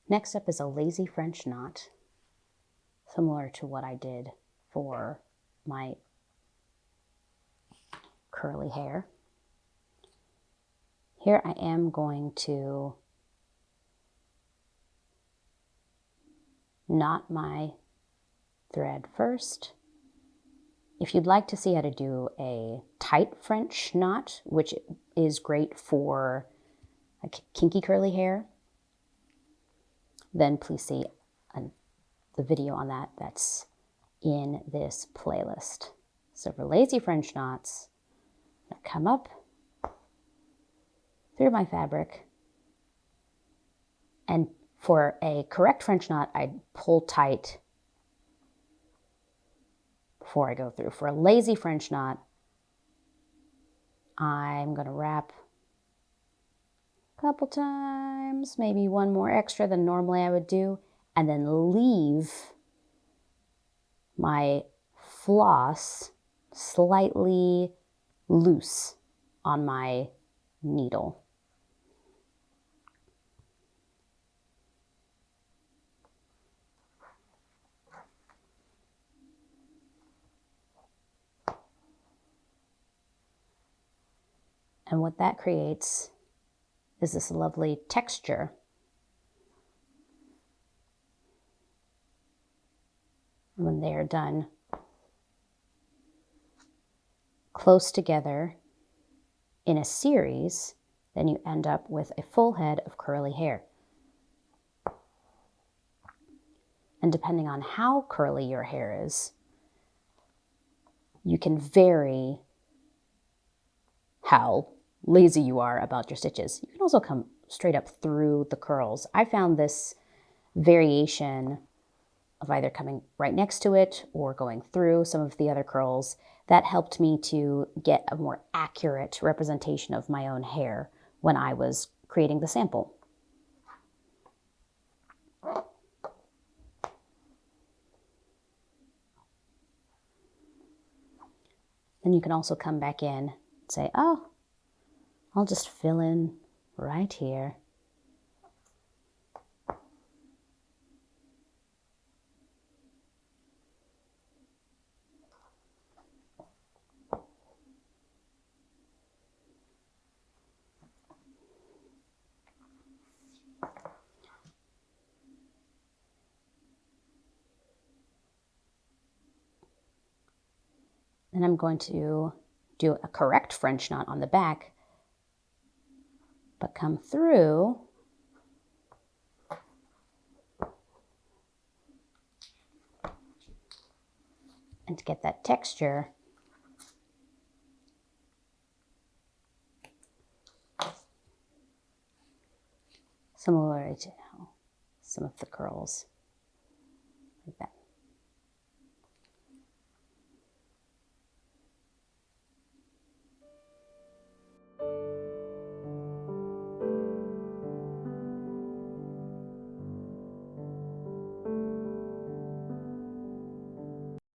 Next up is a lazy French knot, similar to what I did for my curly hair. Here I am going to knot my thread first. If you'd like to see how to do a tight French knot, which is great for kinky curly hair, then please see the video on that. That's in this playlist. So for lazy French knots, I come up through my fabric, and for a correct French knot, I pull tight before I go through. For a lazy French knot, I'm going to wrap a couple times, maybe one more extra than normally I would do, and then leave my floss slightly loose on my needle. And what that creates is this lovely texture. When they are done close together in a series, then you end up with a full head of curly hair. And depending on how curly your hair is, you can vary how lazy you are about your stitches. You can also come straight up through the curls. I found this variation of either coming right next to it or going through some of the other curls that helped me to get a more accurate representation of my own hair when I was creating the sample. Then you can also come back in and say, oh, I'll just fill in right here. And I'm going to do a correct French knot on the back, but come through and to get that texture, similar to some of the curls, like that.